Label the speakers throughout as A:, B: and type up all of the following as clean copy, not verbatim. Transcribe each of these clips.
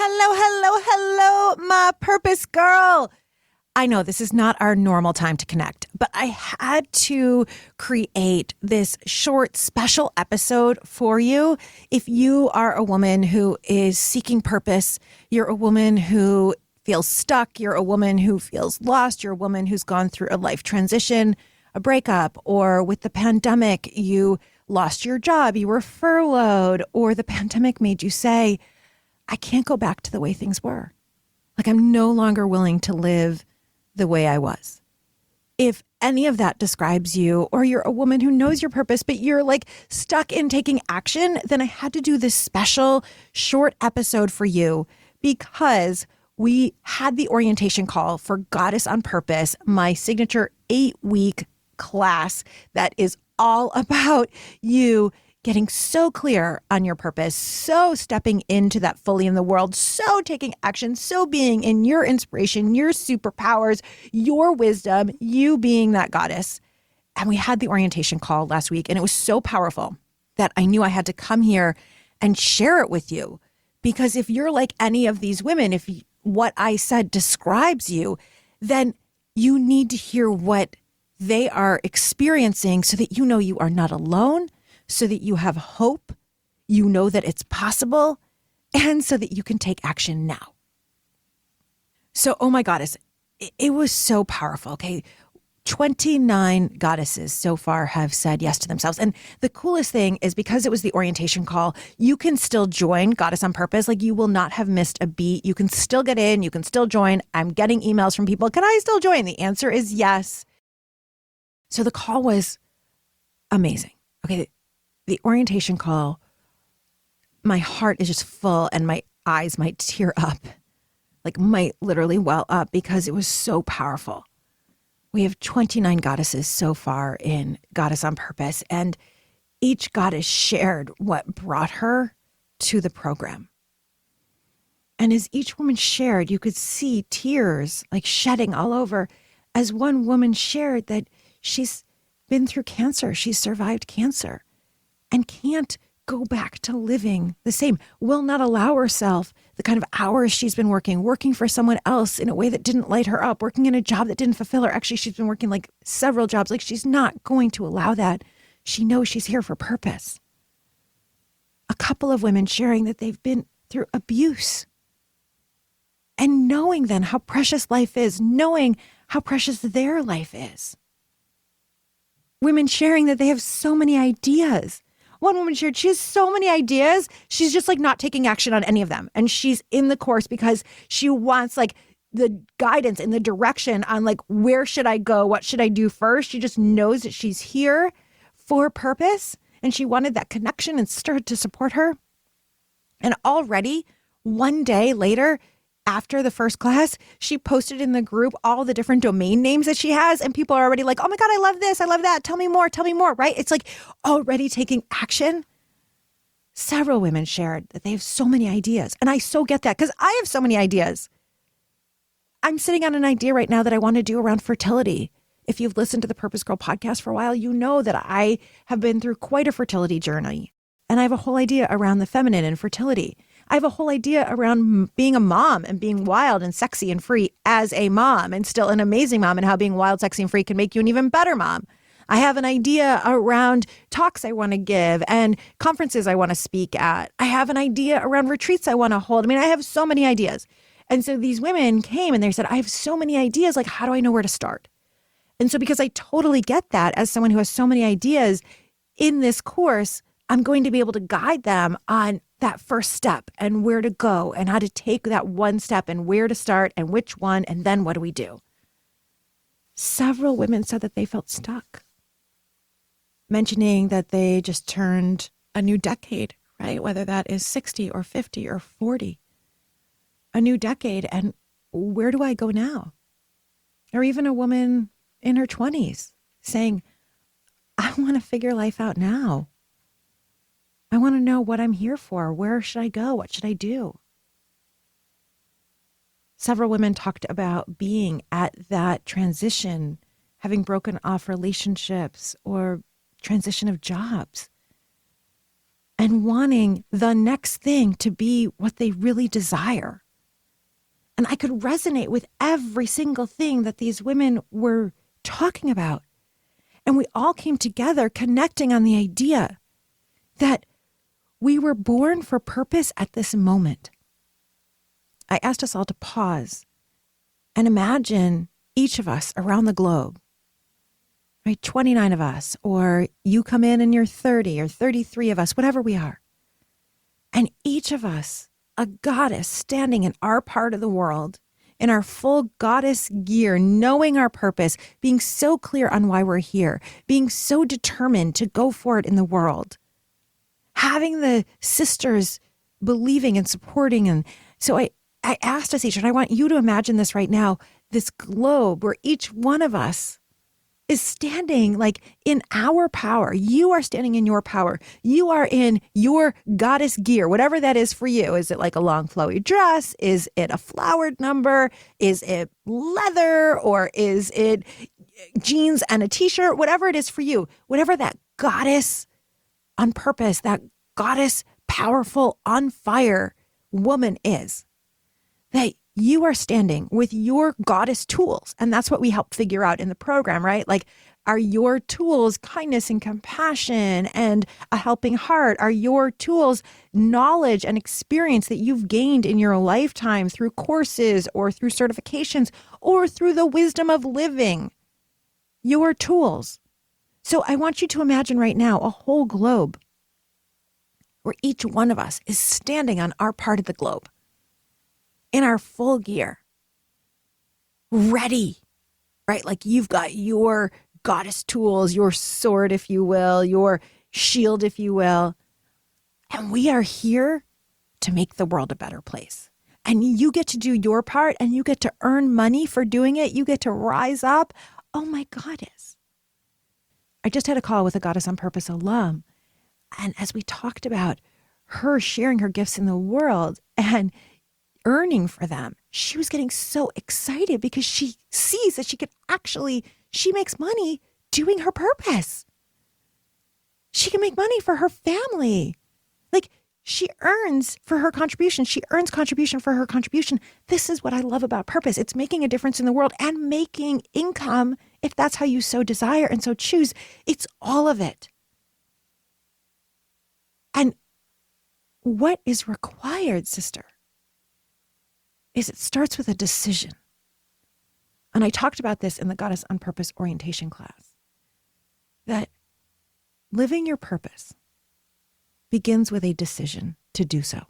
A: Hello, my purpose girl. I know this is not our normal time to connect, but I had to create this short special episode for you. If you are a woman who is seeking purpose, you're a woman who feels stuck, you're a woman who feels lost, you're a woman who's gone through a life transition, a breakup, or with the pandemic, you lost your job, you were furloughed, or the pandemic made you say, I can't go back to the way things were. Like I'm no longer willing to live the way I was. If any of that describes you, or you're a woman who knows your purpose, but you're like stuck in taking action, then I had to do this special short episode for you because we had the orientation call for Goddess on Purpose, my signature 8-week class that is all about you getting so clear on your purpose, so stepping into that fully in the world, so taking action, so being in your inspiration, your superpowers, your wisdom, you being that goddess. And we had the orientation call last week, and it was so powerful that I knew I had to come here and share it with you. Because if you're like any of these women, if what I said describes you, then you need to hear what they are experiencing so that you know you are not alone, so that you have hope, you know that it's possible, and so that you can take action now. So, oh my goddess, it was so powerful, okay? 29 goddesses so far have said yes to themselves. And the coolest thing is because it was the orientation call, you can still join Goddess on Purpose. Like you will not have missed a beat. You can still get in, you can still join. I'm getting emails from people, can I still join? The answer is yes. So the call was amazing. Okay, the orientation call, my heart is just full and my eyes might tear up, like might literally well up because it was so powerful. We have 29 goddesses so far in Goddess on Purpose, and each goddess shared what brought her to the program. And as each woman shared, you could see tears like shedding all over as one woman shared that she's been through cancer, she's survived cancer, and can't go back to living the same, will not allow herself the kind of hours she's been working for someone else in a way that didn't light her up, working in a job that didn't fulfill her. Actually, she's been working like several jobs. Like she's not going to allow that. She knows she's here for purpose. A couple of women sharing that they've been through abuse and knowing then how precious life is, knowing how precious their life is. Women sharing that they have so many ideas. One woman shared she has so many ideas. She's just like not taking action on any of them. And she's in the course because she wants like the guidance and the direction on like, where should I go? What should I do first? She just knows that she's here for purpose. And she wanted that connection and started to support her. And already one day later, after the first class, she posted in the group all the different domain names that she has. And people are already like, oh my God, I love this. I love that. Tell me more, right? It's like already taking action. Several women shared that they have so many ideas. And I so get that because I have so many ideas. I'm sitting on an idea right now that I want to do around fertility. If you've listened to the Purpose Girl podcast for a while, you know that I have been through quite a fertility journey. And I have a whole idea around the feminine and fertility. I have a whole idea around being a mom and being wild and sexy and free as a mom and still an amazing mom, and how being wild, sexy, and free can make you an even better mom. I have an idea around talks I want to give and conferences I want to speak at. I have an idea around retreats I want to hold. I mean, I have so many ideas. And so these women came and they said, I have so many ideas. Like, how do I know where to start? And so because I totally get that as someone who has so many ideas in this course, I'm going to be able to guide them on that first step and where to go and how to take that one step and where to start and which one, and then what do we do? Several women said that they felt stuck, mentioning that they just turned a new decade, right? Whether that is 60 or 50 or 40, a new decade. And where do I go now? Or even a woman in her 20s saying, I want to figure life out now. I want to know what I'm here for. Where should I go? What should I do? Several women talked about being at that transition, having broken off relationships or transition of jobs. and wanting the next thing to be what they really desire. And I could resonate with every single thing that these women were talking about. And we all came together connecting on the idea that we were born for purpose at this moment. I asked us all to pause and imagine each of us around the globe, right? 29 of us, or you come in and you're 30 or 33 of us, whatever we are. And each of us, a goddess standing in our part of the world, in our full goddess gear, knowing our purpose, being so clear on why we're here, being so determined to go for it in the world, having the sisters believing and supporting. And so I asked us each, and I want you to imagine this right now, this globe where each one of us is standing like in our power. You are standing in your power. You are in your goddess gear, whatever that is for you. Is it like a long flowy dress? Is it a flowered number? Is it leather? Or is it jeans and a t-shirt? Whatever it is for you, whatever that goddess on purpose, that goddess powerful on fire woman is, that you are standing with your goddess tools. And that's what we help figure out in the program, right? Like, are your tools kindness and compassion and a helping heart? Are your tools knowledge and experience that you've gained in your lifetime through courses or through certifications or through the wisdom of living? Your tools. So I want you to imagine right now a whole globe where each one of us is standing on our part of the globe, in our full gear, ready, right? Like you've got your goddess tools, your sword, if you will, your shield, if you will. And we are here to make the world a better place. And you get to do your part and you get to earn money for doing it. You get to rise up. Oh my goddess. I just had a call with a Goddess on Purpose alum. And as we talked about her sharing her gifts in the world and earning for them, she was getting so excited because she sees that she makes money doing her purpose. She can make money for her family. Like, she earns for her contribution. She earns contribution for her contribution. This is what I love about purpose. It's making a difference in the world and making income if that's how you so desire and so choose. It's all of it. And what is required, sister, is it starts with a decision. And I talked about this in the Goddess on Purpose orientation class, that living your purpose begins with a decision to do so.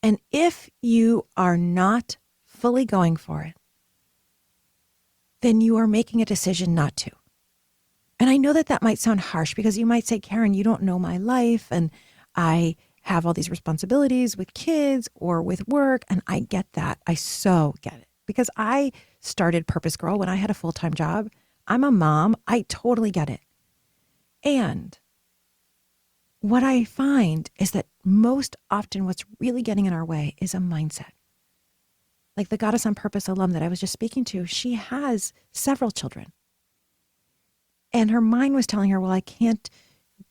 A: And if you are not fully going for it, then you are making a decision not to. And I know that that might sound harsh because you might say, Karen, you don't know my life and I have all these responsibilities with kids or with work. And I get that. I so get it because I started Purpose Girl when I had a full-time job. I'm a mom. I totally get it. And what I find is that most often what's really getting in our way is a mindset. Like the Goddess on Purpose alum that I was just speaking to, she has several children. And her mind was telling her, well, I can't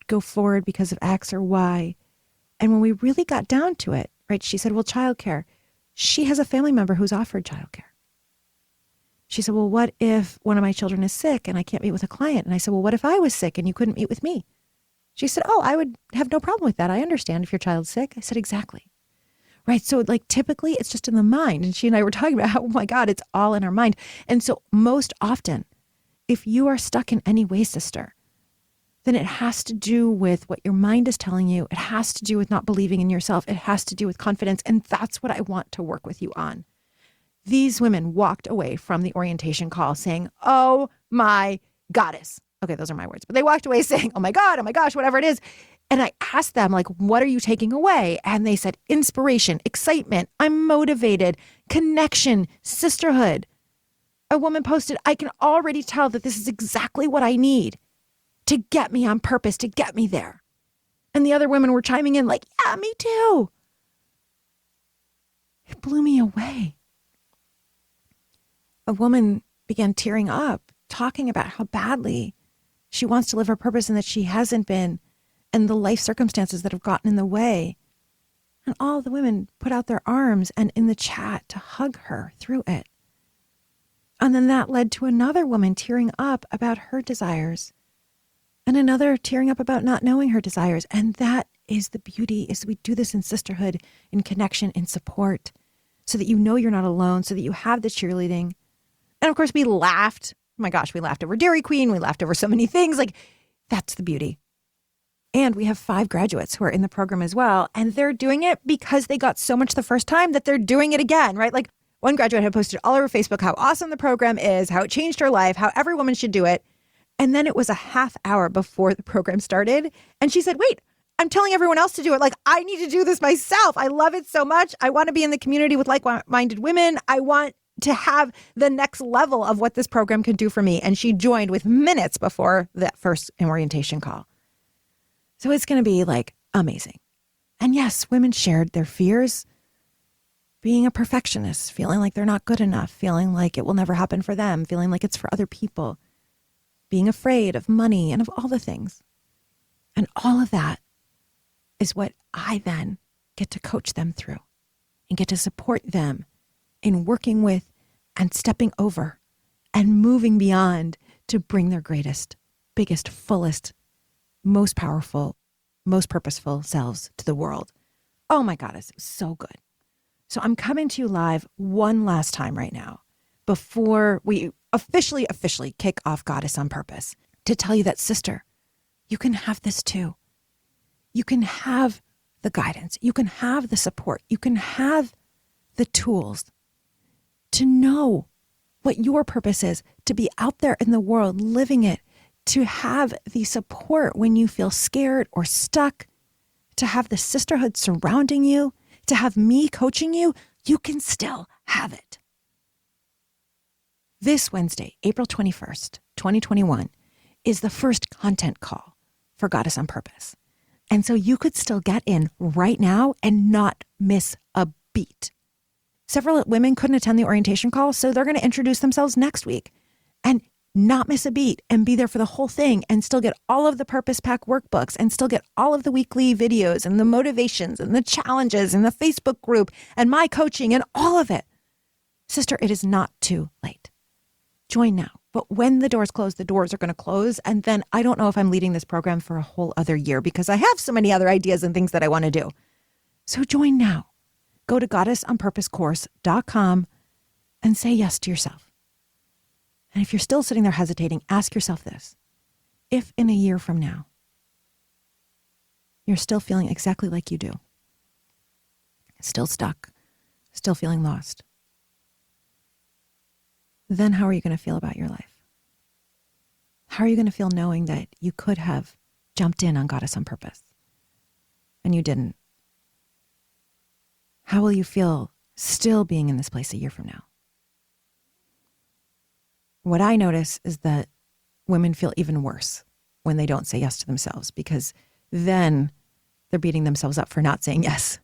A: go forward because of X or Y. And when we really got down to it, right, she said, well, childcare. She has a family member who's offered childcare. She said, well, what if one of my children is sick and I can't meet with a client? And I said, well, what if I was sick and you couldn't meet with me? She said, oh, I would have no problem with that. I understand if your child's sick. I said, exactly. Right. So like typically it's just in the mind. And she and I were talking about how, oh my God, it's all in our mind. And so most often, if you are stuck in any way, sister, then it has to do with what your mind is telling you. It has to do with not believing in yourself. It has to do with confidence. And that's what I want to work with you on. These women walked away from the orientation call saying, oh my goddess. Okay, those are my words. But they walked away saying, oh my God, oh my gosh, whatever it is. And I asked them, like, what are you taking away? And they said, inspiration, excitement, I'm motivated, connection, sisterhood. A woman posted, I can already tell that this is exactly what I need to get me on purpose, to get me there. And the other women were chiming in like, yeah, me too. It blew me away. A woman began tearing up, talking about how badly she wants to live her purpose and that she hasn't been and the life circumstances that have gotten in the way. And all the women put out their arms and in the chat to hug her through it. And then that led to another woman tearing up about her desires and another tearing up about not knowing her desires. And that is the beauty, is we do this in sisterhood, in connection, in support, so that you know you're not alone, so that you have the cheerleading. And of course, we laughed. Oh my gosh, we laughed over Dairy Queen. We laughed over so many things. Like, that's the beauty. And we have 5 graduates who are in the program as well. And they're doing it because they got so much the first time that they're doing it again, right? Like, one graduate had posted all over Facebook how awesome the program is, how it changed her life, how every woman should do it. And then it was a half hour before the program started. And she said, wait, I'm telling everyone else to do it. Like, I need to do this myself. I love it so much. I want to be in the community with like-minded women. I want to have the next level of what this program can do for me. And she joined with minutes before that first orientation call. So it's going to be like amazing. And yes, women shared their fears, being a perfectionist, feeling like they're not good enough, feeling like it will never happen for them, feeling like it's for other people, being afraid of money and of all the things. And all of that is what I then get to coach them through and get to support them in working with and stepping over and moving beyond to bring their greatest, biggest, fullest, most powerful, most purposeful selves to the world. Oh my goddess, it was so good. So I'm coming to you live one last time right now before we officially kick off Goddess on Purpose to tell you that, sister, you can have this too. You can have the guidance. You can have the support. You can have the tools to know what your purpose is, to be out there in the world living it, to have the support when you feel scared or stuck, to have the sisterhood surrounding you, to have me coaching you. You can still have it. This Wednesday, April 21st, 2021, is the first content call for Goddess on Purpose. And so you could still get in right now and not miss a beat. Several women couldn't attend the orientation call, so they're going to introduce themselves next week and not miss a beat and be there for the whole thing and still get all of the Purpose Pack workbooks and still get all of the weekly videos and the motivations and the challenges and the Facebook group and my coaching and all of it. Sister, it is not too late. Join now. But when the doors close, the doors are going to close. And then I don't know if I'm leading this program for a whole other year because I have so many other ideas and things that I want to do. So join now. Go to goddessonpurposecourse.com and say yes to yourself. And if you're still sitting there hesitating, ask yourself this. If in a year from now, you're still feeling exactly like you do, still stuck, still feeling lost, then how are you going to feel about your life? How are you going to feel knowing that you could have jumped in on Goddess on Purpose and you didn't? How will you feel still being in this place a year from now? What I notice is that women feel even worse when they don't say yes to themselves because then they're beating themselves up for not saying yes.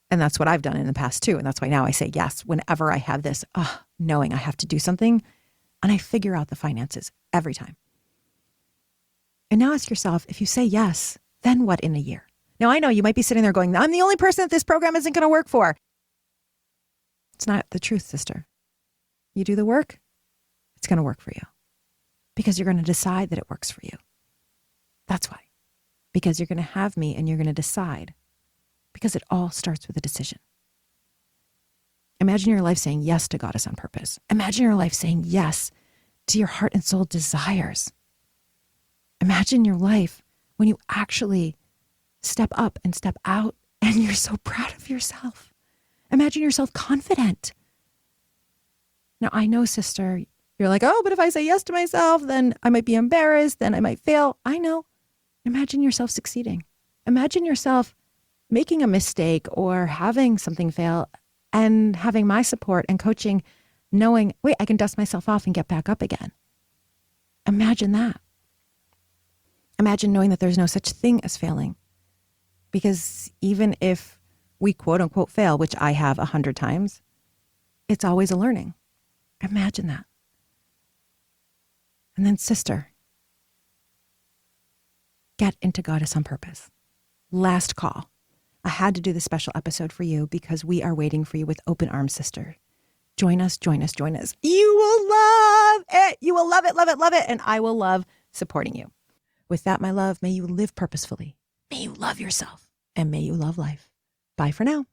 A: And that's what I've done in the past too. And that's why now I say yes whenever I have this knowing I have to do something, and I figure out the finances every time. And now ask yourself, if you say yes, then what in a year? Now I know you might be sitting there going, I'm the only person that this program isn't going to work for. It's not the truth, sister. You do the work, it's going to work for you because you're going to decide that it works for you. That's why. Because you're going to have me and you're going to decide, because it all starts with a decision. Imagine your life saying yes to Goddess on Purpose. Imagine your life saying yes to your heart and soul desires. Imagine your life when you actually step up and step out and you're so proud of yourself. Imagine yourself confident. Now, I know, sister, you're like, oh, but if I say yes to myself, then I might be embarrassed, then I might fail. I know. Imagine yourself succeeding. Imagine yourself making a mistake or having something fail and having my support and coaching, knowing, wait, I can dust myself off and get back up again. Imagine that. Imagine knowing that there's no such thing as failing. Because even if we quote unquote fail, which I have 100 times, it's always a learning. Imagine that. And then, sister, get into Goddess on Purpose. Last call. I had to do this special episode for you because we are waiting for you with open arms, sister. Join us, join us, join us. You will love it. You will love it, love it, love it. And I will love supporting you. With that, my love, may you live purposefully. May you love yourself. And may you love life. Bye for now.